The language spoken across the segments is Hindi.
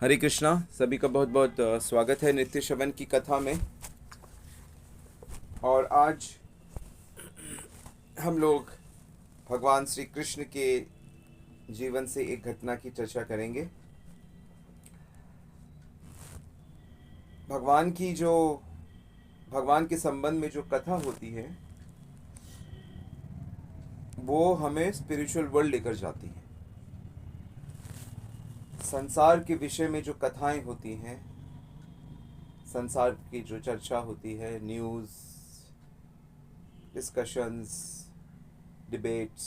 हरे कृष्णा। सभी का बहुत बहुत स्वागत है नित्य श्रवण की कथा में। और आज हम लोग भगवान श्री कृष्ण के जीवन से एक घटना की चर्चा करेंगे। भगवान के संबंध में जो कथा होती है वो हमें स्पिरिचुअल वर्ल्ड लेकर जाती है। संसार के विषय में जो कथाएं होती हैं, संसार की जो चर्चा होती है, news, discussions, debates,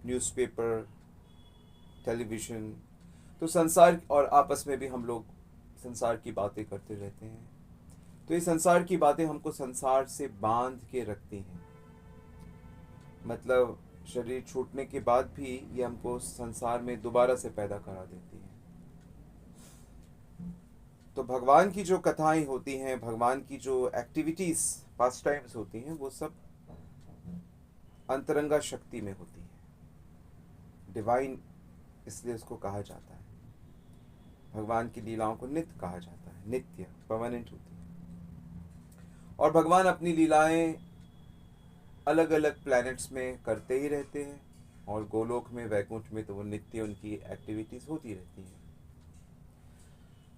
newspaper, television, तो संसार और आपस में भी हम लोग संसार की बातें करते रहते हैं। तो ये संसार की बातें हमको संसार से बांध के रखती हैं। मतलब शरीर छूटने के बाद भी ये हमको संसार में दोबारा से पैदा करा देती है। तो भगवान की जो कथाएं होती हैं, भगवान की जो एक्टिविटीज़, पास टाइम्स होती हैं, वो सब अंतरंगा शक्ति में होती है। डिवाइन इसलिए उसको कहा जाता है। भगवान की लीलाओं को नित्य कहा जाता है, नित्य, परमानेंट होती है। और भगवान अपनी लीलाएं अलग अलग प्लैनेट्स में करते ही रहते हैं, और गोलोक में, वैकुंठ में तो वो नित्य उनकी एक्टिविटीज़ होती रहती हैं।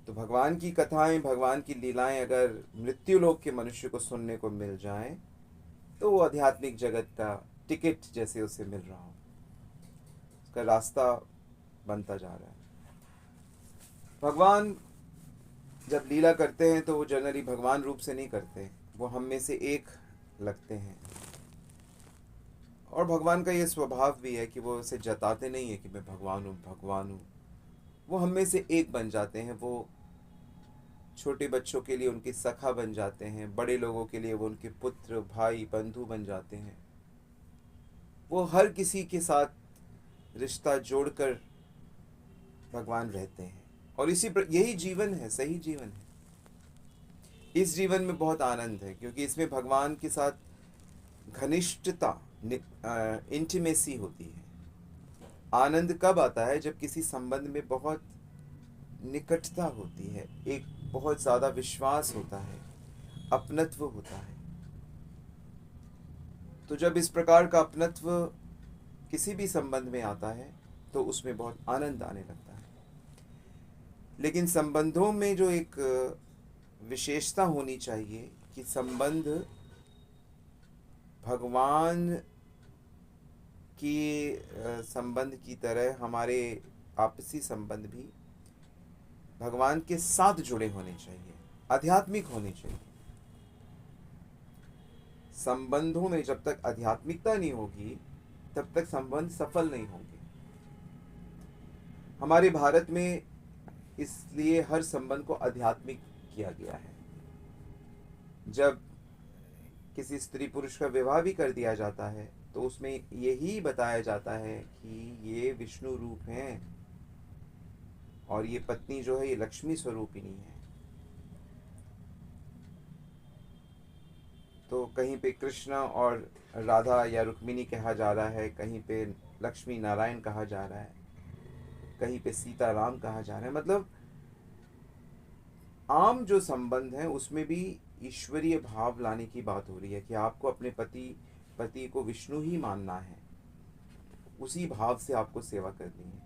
तो भगवान की कथाएं, भगवान की लीलाएं अगर मृत्युलोक के मनुष्य को सुनने को मिल जाएं तो वो आध्यात्मिक जगत का टिकट जैसे उसे मिल रहा हो, उसका रास्ता बनता जा रहा है। भगवान जब लीला करते हैं तो वो जनरली भगवान रूप से नहीं करते, वो हम में से एक लगते हैं। और भगवान का ये स्वभाव भी है कि वो उसे जताते नहीं है कि मैं भगवान हूँ, भगवान हूँ। वो हम में से एक बन जाते हैं। वो छोटे बच्चों के लिए उनके सखा बन जाते हैं, बड़े लोगों के लिए वो उनके पुत्र, भाई, बंधु बन जाते हैं। वो हर किसी के साथ रिश्ता जोड़कर भगवान रहते हैं। और यही जीवन है, सही जीवन है। इस जीवन में बहुत आनंद है, क्योंकि इसमें भगवान के साथ घनिष्ठता, इंटीमेसी होती है। आनंद कब आता है? जब किसी संबंध में बहुत निकटता होती है, एक बहुत ज़्यादा विश्वास होता है, अपनत्व होता है। तो जब इस प्रकार का अपनत्व किसी भी संबंध में आता है तो उसमें बहुत आनंद आने लगता है। लेकिन संबंधों में जो एक विशेषता होनी चाहिए कि संबंध भगवान की संबंध की तरह हमारे आपसी संबंध भी भगवान के साथ जुड़े होने चाहिए, आध्यात्मिक होने चाहिए। संबंधों में जब तक आध्यात्मिकता नहीं होगी तब तक संबंध सफल नहीं होंगे। हमारे भारत में इसलिए हर संबंध को आध्यात्मिक किया गया है। जब किसी स्त्री पुरुष का विवाह भी कर दिया जाता है तो उसमें यही बताया जाता है कि ये विष्णु रूप हैं और ये पत्नी जो है ये लक्ष्मी स्वरूपिणी है। तो कहीं पे कृष्ण और राधा या रुक्मिणी कहा जा रहा है, कहीं पे लक्ष्मी नारायण कहा जा रहा है, कहीं पे सीता राम कहा जा रहा है। मतलब आम जो संबंध है उसमें भी ईश्वरीय भाव लाने की बात हो रही है कि आपको अपने पति को विष्णु ही मानना है, उसी भाव से आपको सेवा करनी है।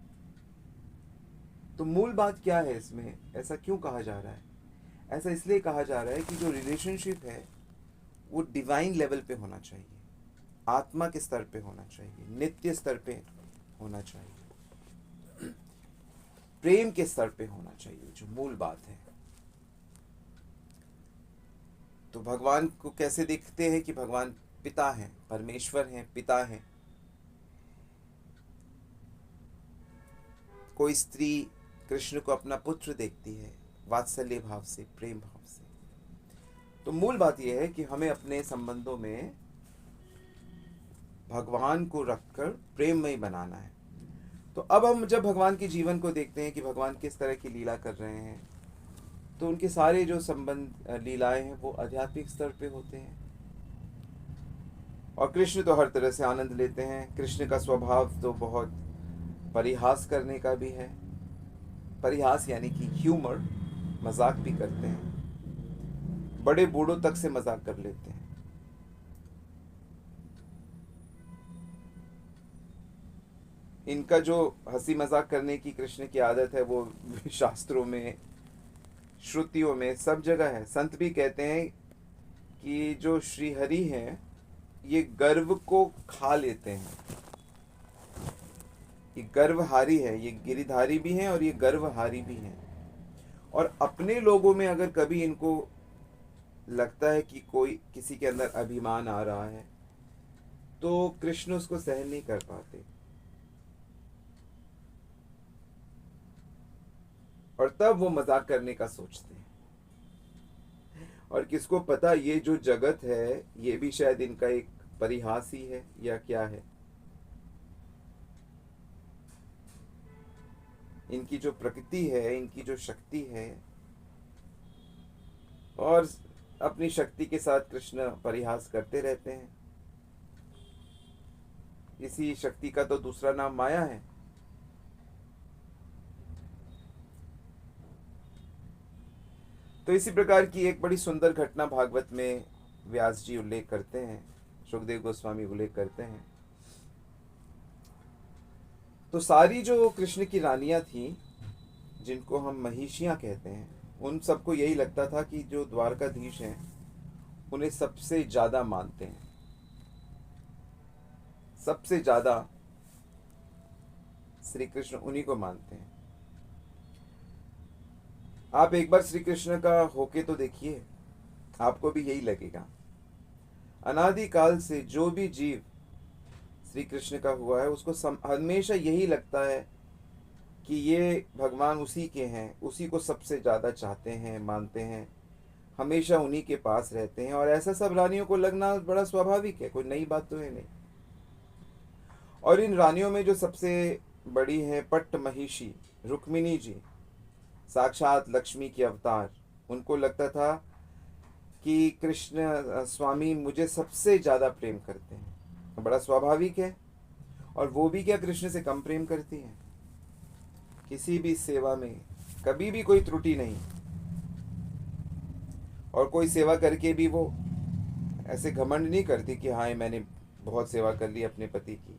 तो मूल बात क्या है इसमें? ऐसा क्यों कहा जा रहा है? ऐसा इसलिए कहा जा रहा है कि जो रिलेशनशिप है वो डिवाइन लेवल पे होना चाहिए, आत्मा के स्तर पे होना चाहिए, नित्य स्तर पे होना चाहिए, प्रेम के स्तर पे होना चाहिए, जो मूल बात है। तो भगवान को कैसे देखते हैं कि भगवान पिता हैं, परमेश्वर हैं, पिता हैं। कोई स्त्री कृष्ण को अपना पुत्र देखती है, वात्सल्य भाव से, प्रेम भाव से। तो मूल बात यह है कि हमें अपने संबंधों में भगवान को रखकर प्रेममय बनाना है। तो अब हम जब भगवान के जीवन को देखते हैं कि भगवान किस तरह की लीला कर रहे हैं, तो उनके सारे जो संबंध, लीलाएं हैं, वो आध्यात्मिक स्तर पे होते हैं। और कृष्ण तो हर तरह से आनंद लेते हैं। कृष्ण का स्वभाव तो बहुत परिहास करने का भी है, परिहास यानी कि ह्यूमर, मजाक भी करते हैं, बड़े बूढ़ों तक से मजाक कर लेते हैं। इनका जो हंसी मजाक करने की कृष्ण की आदत है वो शास्त्रों में, श्रुतियों में, सब जगह है। संत भी कहते हैं कि जो श्री हरि हैं ये गर्व को खा लेते हैं। ये गर्वहारी है, ये गिरिधारी भी हैं और ये गर्वहारी भी हैं। और अपने लोगों में अगर कभी इनको लगता है कि कोई किसी के अंदर अभिमान आ रहा है तो कृष्ण उसको सहन नहीं कर पाते, और तब वो मजाक करने का सोचते हैं। और किसको पता ये जो जगत है ये भी शायद इनका एक परिहास ही है या क्या है। इनकी जो प्रकृति है, इनकी जो शक्ति है, और अपनी शक्ति के साथ कृष्ण परिहास करते रहते हैं। इसी शक्ति का तो दूसरा नाम माया है। तो इसी प्रकार की एक बड़ी सुंदर घटना भागवत में व्यास जी उल्लेख करते हैं, सुखदेव गोस्वामी उल्लेख करते हैं। तो सारी जो कृष्ण की रानियां थी, जिनको हम महिषियां कहते हैं, उन सबको यही लगता था कि जो द्वारकाधीश हैं उन्हें सबसे ज्यादा मानते हैं, सबसे ज्यादा श्री कृष्ण उन्हीं को मानते हैं। आप एक बार श्री कृष्ण का होके तो देखिए, आपको भी यही लगेगा। अनादिकाल से जो भी जीव श्री कृष्ण का हुआ है उसको हमेशा यही लगता है कि ये भगवान उसी के हैं, उसी को सबसे ज़्यादा चाहते हैं, मानते हैं, हमेशा उन्हीं के पास रहते हैं। और ऐसा सब रानियों को लगना बड़ा स्वाभाविक है, कोई नई बात तो है नहीं। और इन रानियों में जो सबसे बड़ी है पट्ट महिषी रुक्मिणी जी, साक्षात लक्ष्मी की अवतार, उनको लगता था कि कृष्ण स्वामी मुझे सबसे ज़्यादा प्रेम करते हैं। बड़ा स्वाभाविक है। और वो भी क्या कृष्ण से कम प्रेम करती हैं? किसी भी सेवा में कभी भी कोई त्रुटि नहीं, और कोई सेवा करके भी वो ऐसे घमंड नहीं करती कि हाँ मैंने बहुत सेवा कर ली अपने पति की।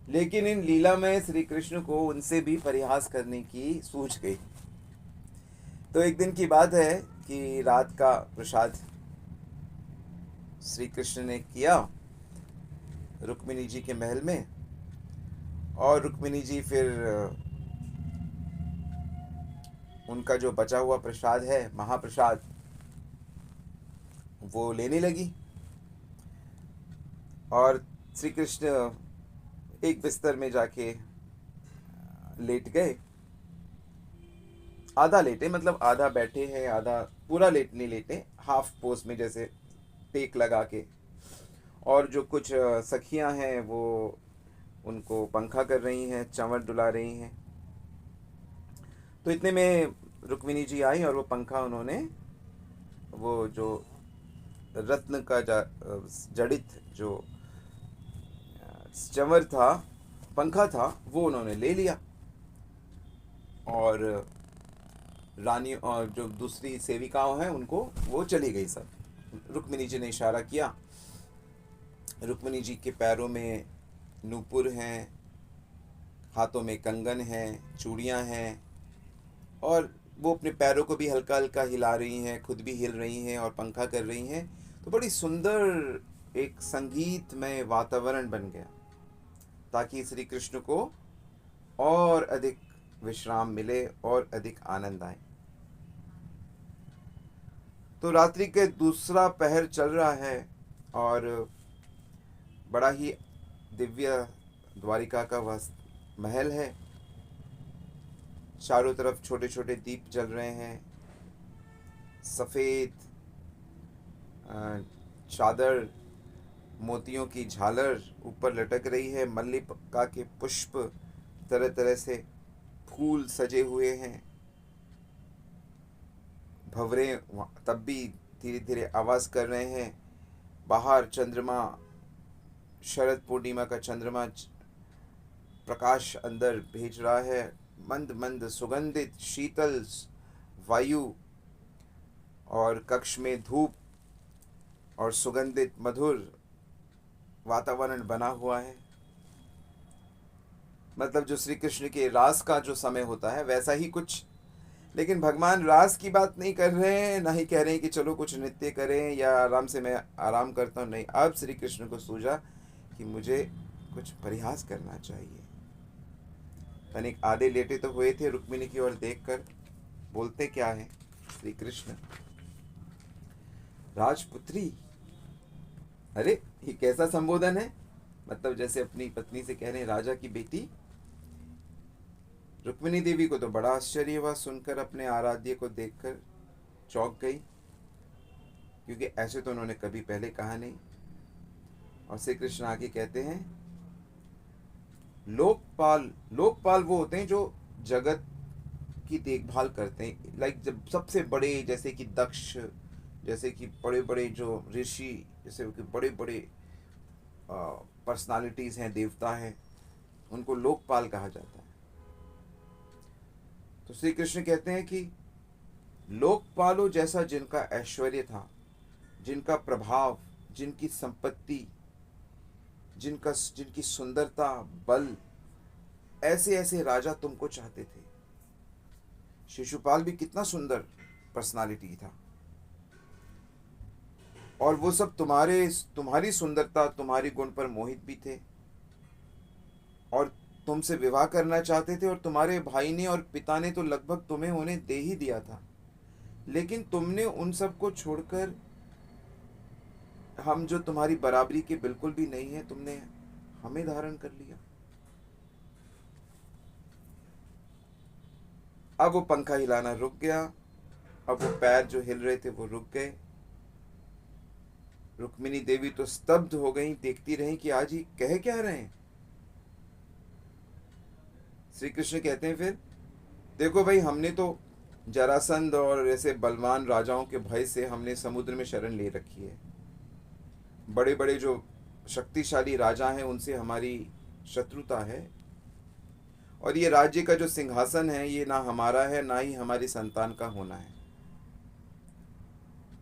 लेकिन इन लीला में श्री कृष्ण को उनसे भी परिहास करने की सूझ गई। तो एक दिन की बात है कि रात का प्रसाद श्री कृष्ण ने किया रुक्मिणी जी के महल में, और रुक्मिणी जी फिर उनका जो बचा हुआ प्रसाद है, महाप्रसाद, वो लेने लगी। और श्री कृष्ण एक बिस्तर में जाके लेट गए। आधा लेटे, मतलब आधा बैठे हैं, आधा पूरा लेटने लेटे, हाफ पोज में जैसे टेक लगा के। और जो कुछ सखियां हैं वो उनको पंखा कर रही हैं, चंवर डुला रही हैं। तो इतने में रुक्मिणी जी आई और वो पंखा उन्होंने, वो जो रत्न का जड़ित जो चंवर था, पंखा था, वो उन्होंने ले लिया। और रानी और जो दूसरी सेविकाओं हैं उनको वो चली गई सब। रुक्मिणी जी ने इशारा किया। रुक्मिणी जी के पैरों में नूपुर हैं, हाथों में कंगन हैं, चूड़ियां हैं, और वो अपने पैरों को भी हल्का हल्का हिला रही हैं, खुद भी हिल रही हैं और पंखा कर रही हैं। तो बड़ी सुंदर एक संगीतमय वातावरण बन गया, ताकि श्री कृष्ण को और अधिक विश्राम मिले और अधिक आनंद आए। तो रात्रि के दूसरा पहर चल रहा है और बड़ा ही दिव्य द्वारिका का वह महल है। चारों तरफ छोटे छोटे दीप जल रहे हैं, सफ़ेद चादर, मोतियों की झालर ऊपर लटक रही है, मल्लिका के पुष्प, तरह तरह से फूल सजे हुए हैं। भंवरे तब भी धीरे धीरे आवाज़ कर रहे हैं। बाहर चंद्रमा, शरद पूर्णिमा का चंद्रमा प्रकाश अंदर भेज रहा है, मंद मंद सुगंधित शीतल वायु, और कक्ष में धूप और सुगंधित मधुर वातावरण बना हुआ है। मतलब जो श्री कृष्ण के रास का जो समय होता है वैसा ही कुछ। लेकिन भगवान रास की बात नहीं कर रहे हैं, ना ही कह रहे हैं कि चलो कुछ नृत्य करें या आराम से मैं आराम करता हूँ। नहीं, अब श्री कृष्ण को सूझा कि मुझे कुछ परिहास करना चाहिए। तनिक आधे लेटे तो हुए थे, रुक्मिणी की ओर देखकर बोलते क्या है श्री कृष्ण, राजपुत्री। अरे ये कैसा संबोधन है, मतलब जैसे अपनी पत्नी से कह रहे हैं राजा की बेटी। रुक्मिणी देवी को तो बड़ा आश्चर्य हुआ सुनकर, अपने आराध्य को देखकर चौंक गई, क्योंकि ऐसे तो उन्होंने कभी पहले कहा नहीं। और श्री कृष्ण आगे कहते हैं, लोकपाल। लोकपाल वो होते हैं जो जगत की देखभाल करते हैं। लाइक जब सबसे बड़े, जैसे कि दक्ष, जैसे कि बड़े बड़े जो ऋषि, जैसे कि बड़े बड़े पर्सनालिटीज हैं, देवता हैं, उनको लोकपाल कहा जाता है। तो श्री कृष्ण कहते हैं कि लोकपालों जैसा जिनका ऐश्वर्य था, जिनका प्रभाव, जिनकी संपत्ति, जिनकी सुंदरता, बल, ऐसे ऐसे राजा तुमको चाहते थे। शिशुपाल भी कितना सुंदर पर्सनालिटी था, और वो सब तुम्हारी सुंदरता, तुम्हारी गुण पर मोहित भी थे और तुमसे विवाह करना चाहते थे। और तुम्हारे भाई ने और पिता ने तो लगभग तुम्हें उन्हें दे ही दिया था, लेकिन तुमने उन सब को छोड़कर, हम जो तुम्हारी बराबरी के बिल्कुल भी नहीं है, तुमने हमें धारण कर लिया। अब वो पंखा हिलाना रुक गया, अब वो पैर जो हिल रहे थे वो रुक गए। रुक्मिणी देवी तो स्तब्ध हो गई, देखती रही कि आज ही कह क्या रहे हैं। श्री कृष्ण कहते हैं फिर, देखो भाई, हमने तो जरासंध और ऐसे बलवान राजाओं के भय से हमने समुद्र में शरण ले रखी है। बड़े बड़े जो शक्तिशाली राजा हैं उनसे हमारी शत्रुता है, और ये राज्य का जो सिंहासन है ये ना हमारा है, ना ही हमारी संतान का होना है।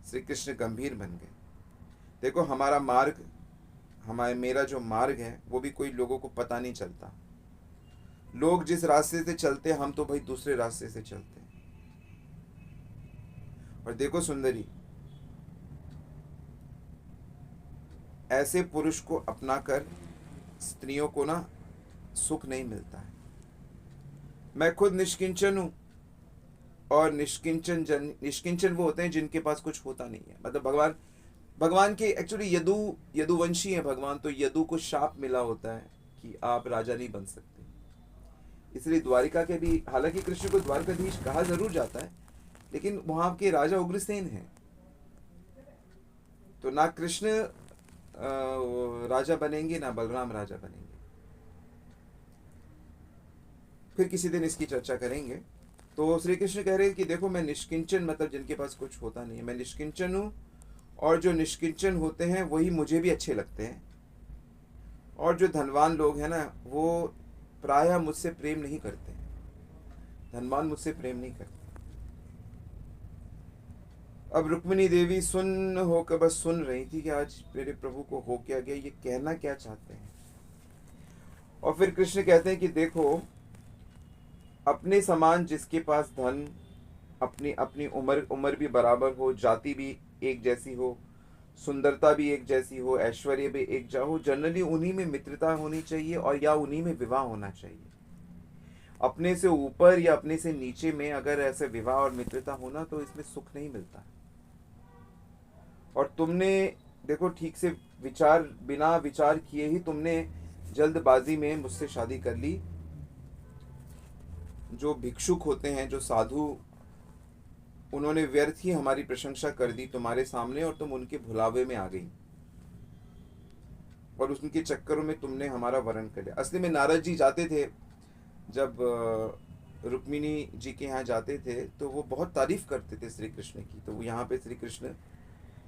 श्री कृष्ण गंभीर बन गए। देखो, हमारा मार्ग, मेरा जो मार्ग है वो भी कोई लोगों को पता नहीं चलता। लोग जिस रास्ते से चलते, हम तो भाई दूसरे रास्ते से चलते हैं। और देखो सुंदरी, ऐसे पुरुष को अपनाकर स्त्रियों को ना सुख नहीं मिलता है। मैं खुद निष्किंचन हूं, और निष्किंचन वो होते हैं जिनके पास कुछ होता नहीं है। मतलब भगवान के एक्चुअली यदुवंशी है भगवान, तो यदु को शाप मिला होता है कि आप राजा नहीं बन सकते। इसलिए द्वारिका के भी, हालांकि कृष्ण को द्वारकाधीश कहा जरूर जाता है, लेकिन वहां के राजा उग्रसेन हैं, तो ना कृष्ण राजा बनेंगे ना बलराम राजा बनेंगे। फिर किसी दिन इसकी चर्चा करेंगे। तो श्री कृष्ण कह रहे हैं कि देखो, मैं निष्किंचन, मतलब जिनके पास कुछ होता नहीं है, मैं निष्किंचन हूं, और जो निष्किंचन होते हैं वही मुझे भी अच्छे लगते हैं। और जो धनवान लोग हैं ना, वो प्रायः मुझसे प्रेम नहीं करते। धनवान मुझसे प्रेम नहीं करते। अब रुक्मिणी देवी सुन होकर बस सुन रही थी कि आज मेरे प्रभु को हो क्या गया, ये कहना क्या चाहते हैं। और फिर कृष्ण कहते हैं कि देखो, अपने समान जिसके पास धन, अपनी अपनी उम्र भी बराबर हो, जाति भी एक जैसी हो, सुंदरता भी एक जैसी हो, ऐश्वर्य भी एक जा हो, जनरली उन्हीं में मित्रता होनी चाहिए, और या उन्हीं में विवाह होना चाहिए। अपने से ऊपर या अपने से नीचे में अगर ऐसे विवाह और मित्रता होना, तो इसमें सुख नहीं मिलता। और तुमने देखो, ठीक से बिना विचार किए ही तुमने जल्दबाजी में मुझसे शादी कर ली। जो भिक्षुक होते हैं, जो साधु, उन्होंने व्यर्थ ही हमारी प्रशंसा कर दी तुम्हारे सामने, और तुम उनके भुलावे में आ गई, और उनके चक्करों में तुमने हमारा वरण कर लिया। असली में नारद जी जाते थे, जब रुक्मिणी जी के यहाँ जाते थे, तो वो बहुत तारीफ करते थे श्री कृष्ण की। तो यहाँ पे श्री कृष्ण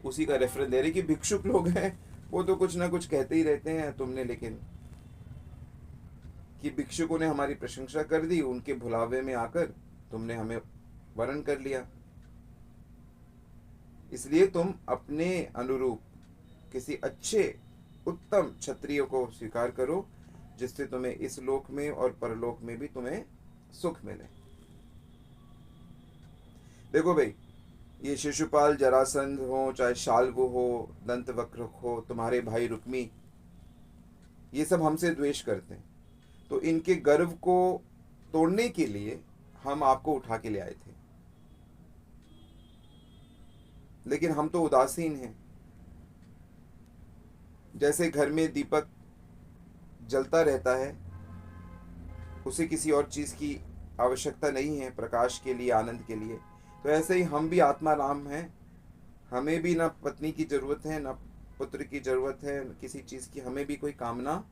उसी का रेफरेंस दे रहे कि भिक्षुक लोग हैं, वो तो कुछ ना कुछ कहते ही रहते हैं, तुमने लेकिन कि भिक्षुकों ने हमारी प्रशंसा कर दी, उनके भुलावे में आकर तुमने हमें वरण कर लिया, इसलिए तुम अपने अनुरूप किसी अच्छे उत्तम क्षत्रिय को स्वीकार करो, जिससे तुम्हें इस लोक में और परलोक में भी तुम्हें सुख मिले। देखो भाई, ये शिशुपाल, जरासंध हो, चाहे शाल्व हो, दंतवक्र हो, तुम्हारे भाई रुक्मी, ये सब हमसे द्वेष करते हैं, तो इनके गर्व को तोड़ने के लिए हम आपको उठा के ले आए थे, लेकिन हम तो उदासीन हैं। जैसे घर में दीपक जलता रहता है, उसे किसी और चीज की आवश्यकता नहीं है प्रकाश के लिए, आनंद के लिए, तो ऐसे ही हम भी आत्मा राम हैं, हमें भी ना पत्नी की जरूरत है, ना पुत्र की जरूरत है, किसी चीज की हमें भी कोई कामना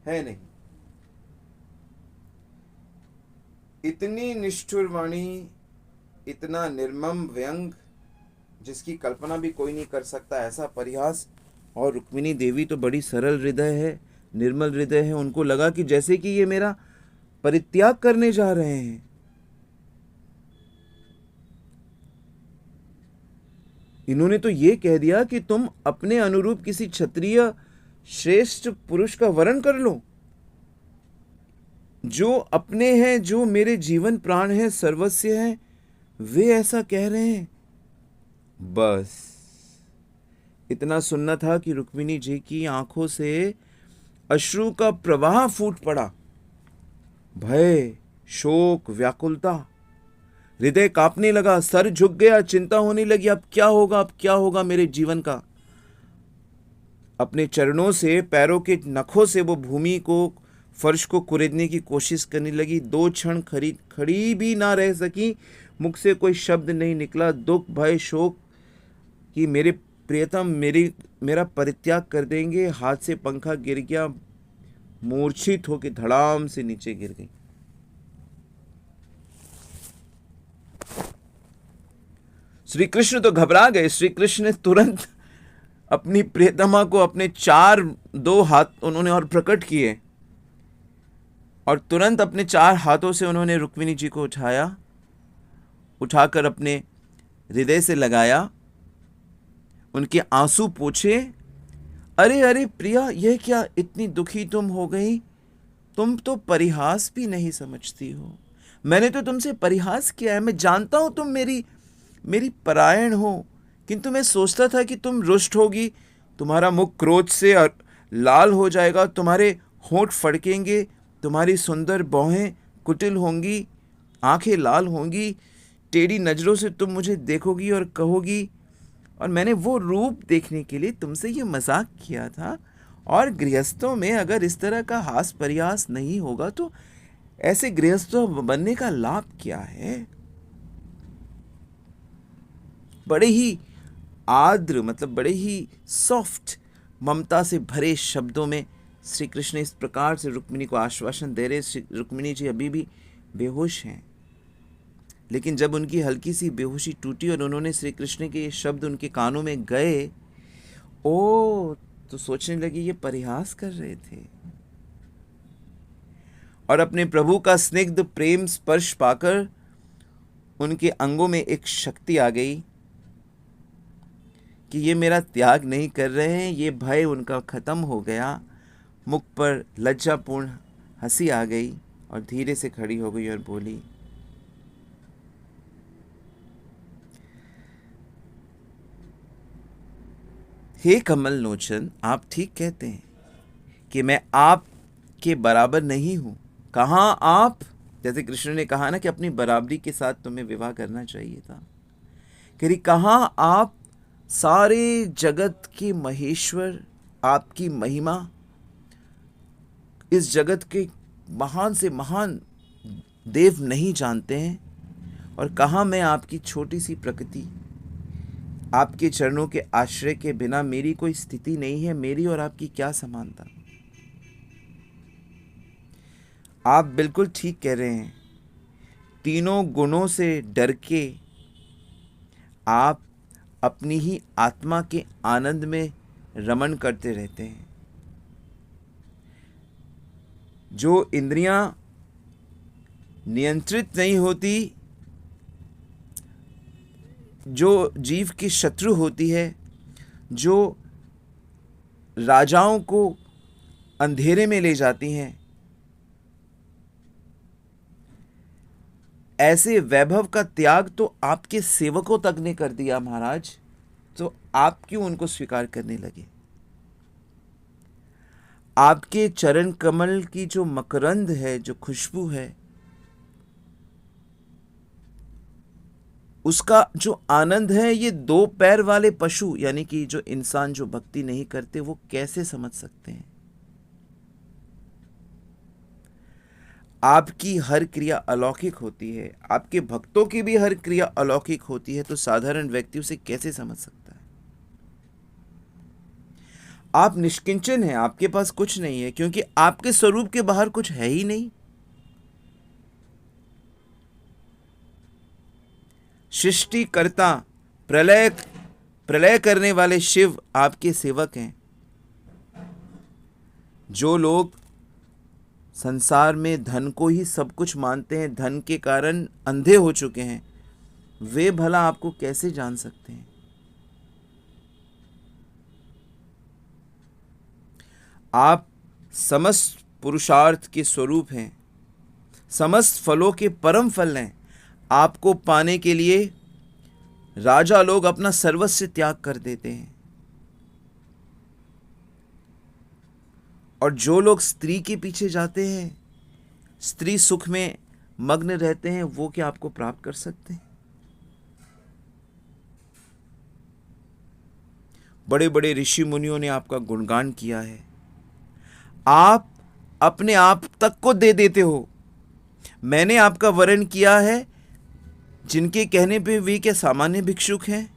है नहीं। इतनी निष्ठुर वाणी, इतना निर्मम व्यंग, जिसकी कल्पना भी कोई नहीं कर सकता, ऐसा परिहास। और रुक्मिणी देवी तो बड़ी सरल हृदय है, निर्मल हृदय है, उनको लगा कि जैसे कि ये मेरा परित्याग करने जा रहे हैं। इन्होंने तो ये कह दिया कि तुम अपने अनुरूप किसी क्षत्रिय श्रेष्ठ पुरुष का वरण कर लो, जो अपने हैं, जो मेरे जीवन प्राण है, सर्वस्व है, वे ऐसा कह रहे हैं। बस इतना सुनना था कि रुक्मिणी जी की आंखों से अश्रु का प्रवाह फूट पड़ा। भय, शोक, व्याकुलता, हृदय कांपने लगा, सर झुक गया, चिंता होने लगी, अब क्या होगा, अब क्या होगा मेरे जीवन का। अपने चरणों से, पैरों के नखों से वो भूमि को, फर्श को कुरेदने की कोशिश करने लगी। 2 क्षण खड़ी भी ना रह सकी, मुख से कोई शब्द नहीं निकला। दुख, भय, शोक कि मेरे प्रियतम मेरा परित्याग कर देंगे। हाथ से पंखा गिर गया, मूर्छित होकर धड़ाम से नीचे गिर गई। श्री कृष्ण तो घबरा गए। श्री कृष्ण ने तुरंत अपनी प्रियतमा को अपने 2 हाथ उन्होंने और प्रकट किए, और तुरंत अपने 4 हाथों से उन्होंने रुक्मिणी जी को उठाकर अपने हृदय से लगाया, उनके आंसू पोंछे। अरे अरे प्रिया, यह क्या, इतनी दुखी तुम हो गई? तुम तो परिहास भी नहीं समझती हो। मैंने तो तुमसे परिहास किया है, मैं जानता हूं तुम मेरी परायण हो, किंतु मैं सोचता था कि तुम रुष्ट होगी, तुम्हारा मुख क्रोध से लाल हो जाएगा, तुम्हारे होंठ फड़केंगे, तुम्हारी सुंदर भौहें कुटिल होंगी, आंखें लाल होंगी, टेढ़ी नजरों से तुम मुझे देखोगी और कहोगी, और मैंने वो रूप देखने के लिए तुमसे ये मजाक किया था। और गृहस्थों में अगर इस तरह का हास परिहास नहीं होगा तो ऐसे गृहस्थों बनने का लाभ क्या है? बड़े ही आर्द्र, मतलब बड़े ही सॉफ्ट, ममता से भरे शब्दों में श्री कृष्ण इस प्रकार से रुक्मिणी को आश्वासन दे रहे। रुक्मिणी जी अभी भी बेहोश हैं, लेकिन जब उनकी हल्की सी बेहोशी टूटी और उन्होंने श्री कृष्ण के ये शब्द उनके कानों में गए, तो सोचने लगी ये परिहास कर रहे थे। और अपने प्रभु का स्निग्ध प्रेम स्पर्श पाकर उनके अंगों में एक शक्ति आ गई कि ये मेरा त्याग नहीं कर रहे हैं। ये भय उनका खत्म हो गया, मुख पर लज्जापूर्ण हंसी आ गई और धीरे से खड़ी हो गई और बोली, हे कमल लोचन, आप ठीक कहते हैं कि मैं आपके बराबर नहीं हूं। कहाँ आप, जैसे कृष्ण ने कहा ना कि अपनी बराबरी के साथ तुम्हें विवाह करना चाहिए था, कि कहाँ आप सारे जगत के महेश्वर, आपकी महिमा इस जगत के महान से महान देव नहीं जानते हैं, और कहाँ मैं आपकी छोटी सी प्रकृति, आपके चरणों के आश्रय के बिना मेरी कोई स्थिति नहीं है। मेरी और आपकी क्या समानता? आप बिल्कुल ठीक कह रहे हैं। तीनों गुणों से डर के आप अपनी ही आत्मा के आनंद में रमण करते रहते हैं। जो इंद्रियां नियंत्रित नहीं होती, जो जीव की शत्रु होती है, जो राजाओं को अंधेरे में ले जाती हैं, ऐसे वैभव का त्याग तो आपके सेवकों तक ने कर दिया महाराज, तो आप क्यों उनको स्वीकार करने लगे? आपके चरण कमल की जो मकरंद है, जो खुशबू है, उसका जो आनंद है, ये दो पैर वाले पशु यानी कि जो इंसान जो भक्ति नहीं करते वो कैसे समझ सकते हैं? आपकी हर क्रिया अलौकिक होती है, आपके भक्तों की भी हर क्रिया अलौकिक होती है, तो साधारण व्यक्ति उसे कैसे समझ सकता है? आप निष्किंचन हैं, आपके पास कुछ नहीं है, क्योंकि आपके स्वरूप के बाहर कुछ है ही नहीं। सृष्टिकर्ता, प्रलय करने वाले शिव आपके सेवक हैं। जो लोग संसार में धन को ही सब कुछ मानते हैं, धन के कारण अंधे हो चुके हैं, वे भला आपको कैसे जान सकते हैं? आप समस्त पुरुषार्थ के स्वरूप हैं, समस्त फलों के परम फल हैं। आपको पाने के लिए राजा लोग अपना सर्वस्व त्याग कर देते हैं, और जो लोग स्त्री के पीछे जाते हैं, स्त्री सुख में मग्न रहते हैं, वो क्या आपको प्राप्त कर सकते हैं? बड़े बड़े ऋषि मुनियों ने आपका गुणगान किया है, आप अपने आप तक को दे देते हो। मैंने आपका वर्ण किया है, जिनके कहने पे वे क्या सामान्य भिक्षुक हैं?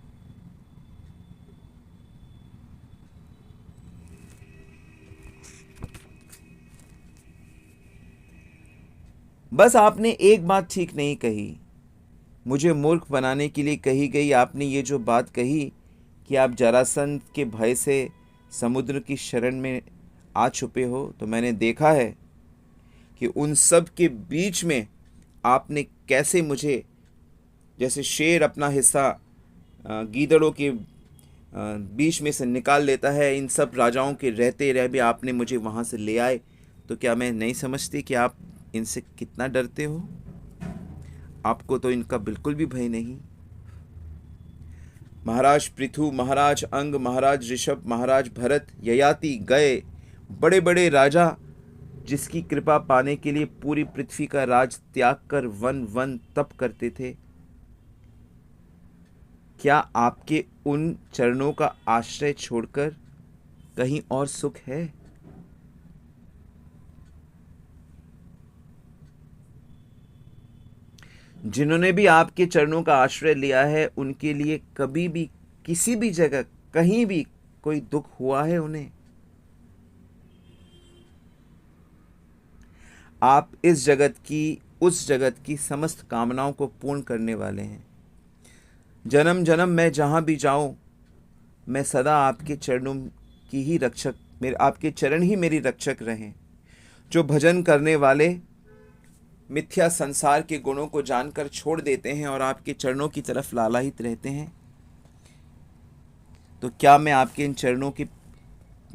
बस आपने एक बात ठीक नहीं कही, मुझे मूर्ख बनाने के लिए कही गई। आपने ये जो बात कही कि आप जरासंध के भय से समुद्र की शरण में आ छुपे हो, तो मैंने देखा है कि उन सब के बीच में आपने कैसे मुझे, जैसे शेर अपना हिस्सा गीदड़ों के बीच में से निकाल लेता है, इन सब राजाओं के रहते रह भी आपने मुझे वहाँ से ले आए। तो क्या मैं नहीं समझती कि आप इनसे कितना डरते हो? आपको तो इनका बिल्कुल भी भय नहीं। महाराज पृथु, महाराज अंग, महाराज ऋषभ, महाराज भरत, ययाति गए, बड़े बड़े राजा जिसकी कृपा पाने के लिए पूरी पृथ्वी का राज त्याग कर वन वन तप करते थे, क्या आपके उन चरणों का आश्रय छोड़कर कहीं और सुख है? जिन्होंने भी आपके चरणों का आश्रय लिया है, उनके लिए कभी भी किसी भी जगह कहीं भी कोई दुख हुआ है उन्हें? आप इस जगत की, उस जगत की समस्त कामनाओं को पूर्ण करने वाले हैं। जन्म जन्म मैं जहाँ भी जाऊँ, मैं सदा आपके चरणों की ही रक्षक, आपके चरण ही मेरी रक्षक रहें। जो भजन करने वाले मिथ्या संसार के गुणों को जानकर छोड़ देते हैं और आपके चरणों की तरफ लालायित रहते हैं, तो क्या मैं आपके इन चरणों के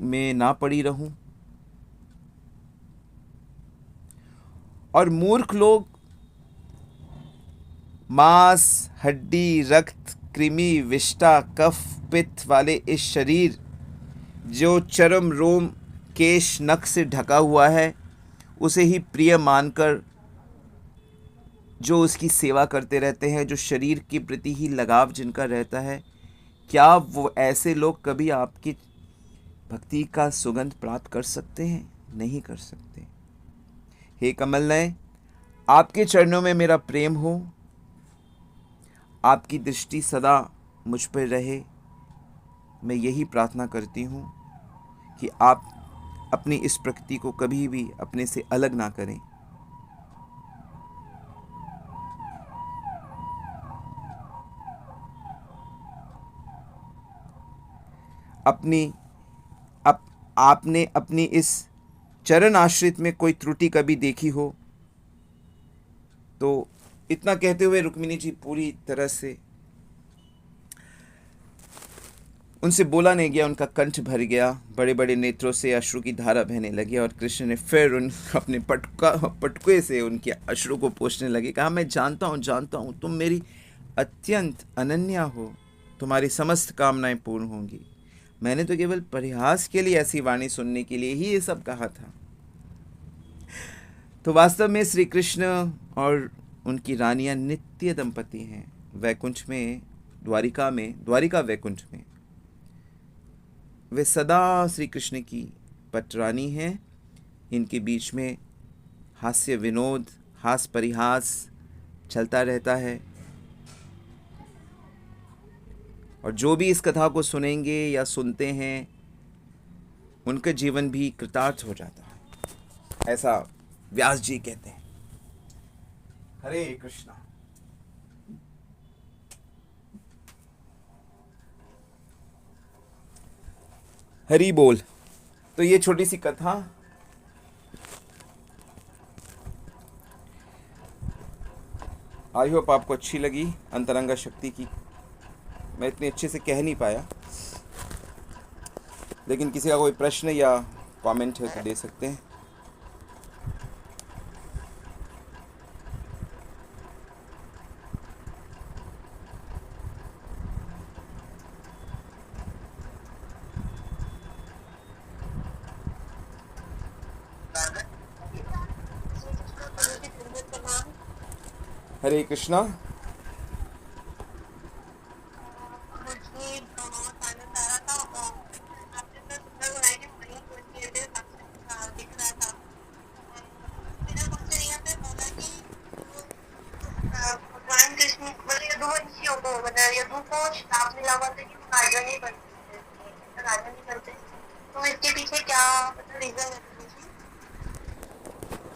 में ना पड़ी रहूं? और मूर्ख लोग मांस, हड्डी, रक्त, कृमि, विष्ठा, कफ, पित्त वाले इस शरीर, जो चर्म, रोम, केश, नख से ढका हुआ है, उसे ही प्रिय मानकर जो उसकी सेवा करते रहते हैं, जो शरीर के प्रति ही लगाव जिनका रहता है, क्या वो ऐसे लोग कभी आपकी भक्ति का सुगंध प्राप्त कर सकते हैं? नहीं कर सकते। हे कमल नयन, आपके चरणों में मेरा प्रेम हो, आपकी दृष्टि सदा मुझ पर रहे। मैं यही प्रार्थना करती हूँ कि आप अपनी इस प्रकृति को कभी भी अपने से अलग ना करें। आपने अपनी इस चरण आश्रित में कोई त्रुटि कभी देखी हो? तो इतना कहते हुए रुक्मिणी जी पूरी तरह से उनसे बोला नहीं गया, उनका कंठ भर गया, बड़े बड़े नेत्रों से अश्रु की धारा बहने लगी और कृष्ण ने फिर उन अपने पटुए से उनके अश्रु को पोंछने लगे। कहा, मैं जानता हूँ तुम मेरी अत्यंत अनन्या हो, तुम्हारी समस्त कामनाएं पूर्ण होंगी। मैंने तो केवल परिहास के लिए ऐसी वाणी सुनने के लिए ही ये सब कहा था। तो वास्तव में श्री कृष्ण और उनकी रानियां नित्य दंपति हैं। वैकुंठ में, द्वारिका वैकुंठ में वे सदा श्री कृष्ण की पटरानी हैं। इनके बीच में हास्य विनोद, हास परिहास चलता रहता है और जो भी इस कथा को सुनेंगे या सुनते हैं उनका जीवन भी कृतार्थ हो जाता है, ऐसा व्यास जी कहते हैं। हरे कृष्णा। हरि बोल। तो ये छोटी सी कथा आई होप आपको अच्छी लगी। अंतरंगा शक्ति की मैं इतने अच्छे से कह नहीं पाया, लेकिन किसी का कोई प्रश्न या कमेंट है तो दे सकते हैं। हरे कृष्णा।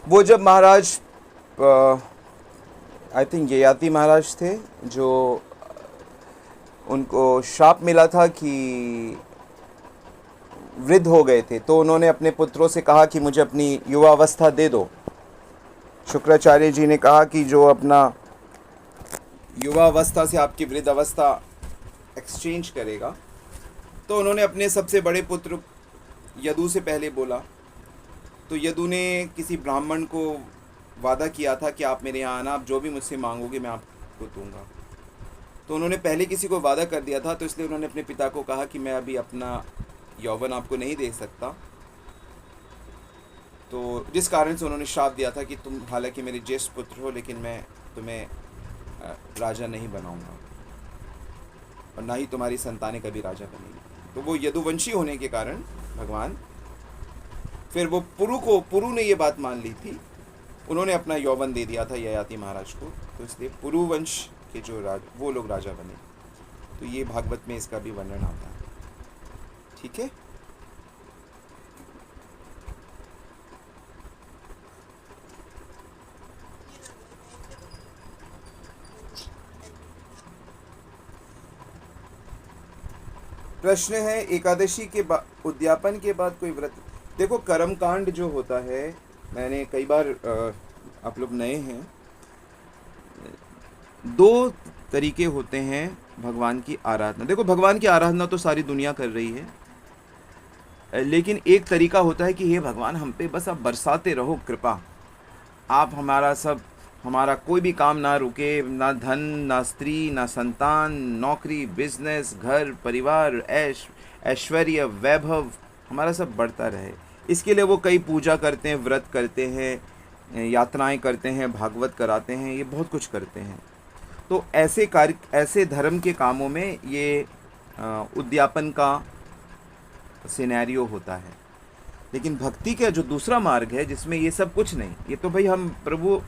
वो जब महाराज आई थिंक ययाति महाराज थे, जो उनको श्राप मिला था कि वृद्ध हो गए थे, तो उन्होंने अपने पुत्रों से कहा कि मुझे अपनी युवावस्था दे दो। शुक्राचार्य जी ने कहा कि जो अपना युवावस्था से आपकी वृद्ध अवस्था एक्सचेंज करेगा, तो उन्होंने अपने सबसे बड़े पुत्र यदु से पहले बोला। तो यदु ने किसी ब्राह्मण को वादा किया था कि आप मेरे यहाँ आना, आप जो भी मुझसे मांगोगे मैं आपको दूंगा। तो उन्होंने पहले किसी को वादा कर दिया था, तो इसलिए उन्होंने अपने पिता को कहा कि मैं अभी अपना यौवन आपको नहीं दे सकता। तो जिस कारण से उन्होंने श्राप दिया था कि तुम हालांकि मेरे ज्येष्ठ पुत्र हो, लेकिन मैं तुम्हें राजा नहीं बनाऊंगा और ना ही तुम्हारी संतानें कभी राजा बनेगी। तो वो यदुवंशी होने के कारण भगवान, फिर वो पुरु ने ये बात मान ली थी, उन्होंने अपना यौवन दे दिया था ययाति महाराज को, तो इसलिए पुरुवंश के जो वो लोग राजा बने। तो ये भागवत में इसका भी वर्णन आता है। ठीक है। प्रश्न है, एकादशी के उद्यापन के बाद कोई व्रत? देखो, कर्मकांड जो होता है, मैंने कई बार, आप लोग नए हैं, दो तरीके होते हैं भगवान की आराधना। देखो, भगवान की आराधना तो सारी दुनिया कर रही है, लेकिन एक तरीका होता है कि हे भगवान, हम पे बस आप बरसाते रहो कृपा, आप हमारा कोई भी काम ना रुके, ना धन, ना स्त्री, ना संतान, नौकरी, बिजनेस, घर परिवार, ऐश्वर्य, वैभव, हमारा सब बढ़ता रहे। इसके लिए वो कई पूजा करते हैं, व्रत करते हैं, यात्राएं करते हैं, भागवत कराते हैं, ये बहुत कुछ करते हैं। तो ऐसे धर्म के कामों में ये उद्यापन का सिनेरियो होता है। लेकिन भक्ति का जो दूसरा मार्ग है, जिसमें ये सब कुछ नहीं, ये तो भाई हम प्रभु,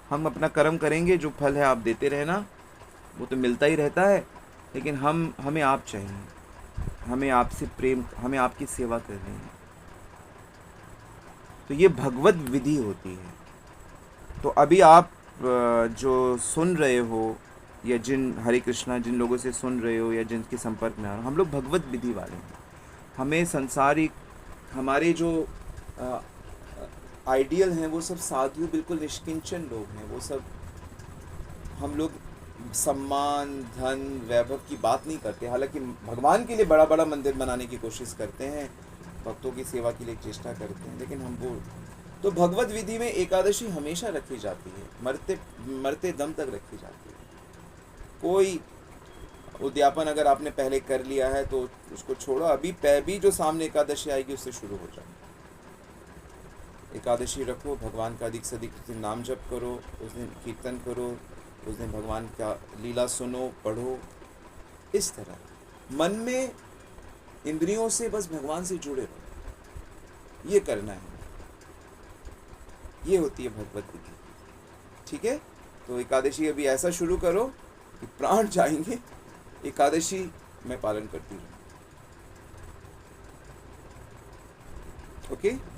हम अपना कर्म करेंगे, जो फल है आप देते रहना, वो तो मिलता ही रहता है, लेकिन हमें आप चाहिए, हमें आपसे प्रेम, हमें आपकी सेवा करनी है। तो ये भगवत विधि होती है। तो अभी आप जो सुन रहे हो, या हरे कृष्णा जिन लोगों से सुन रहे हो या जिनके संपर्क में आ रहे हो, हम लोग भगवत विधि वाले हैं। हमें संसारिक, हमारे जो आइडियल हैं वो सब साधु, बिल्कुल निष्किंचन लोग हैं। वो सब, हम लोग सम्मान, धन, वैभव की बात नहीं करते। हालांकि भगवान के लिए बड़ा बड़ा मंदिर बनाने की कोशिश करते हैं, भक्तों की सेवा के लिए चेष्टा करते हैं, लेकिन हम वो तो भगवत विधि में एकादशी हमेशा रखी जाती है, मरते मरते दम तक रखी जाती है। कोई उद्यापन अगर आपने पहले कर लिया है तो उसको छोड़ो, अभी जो सामने एकादशी आएगी उससे शुरू हो जाओ। एकादशी रखो, भगवान का अधिक से अधिक उस दिन नाम जप करो, उस दिन कीर्तन करो, उस दिन भगवान का लीला सुनो, पढ़ो। इस तरह मन में, इंद्रियों से बस भगवान से जुड़े रहो, ये करना है। ये होती है भगवत विधि। ठीक है, तो एकादशी अभी ऐसा शुरू करो कि प्राण जाएंगे, एकादशी मैं पालन करती हूँ। ओके।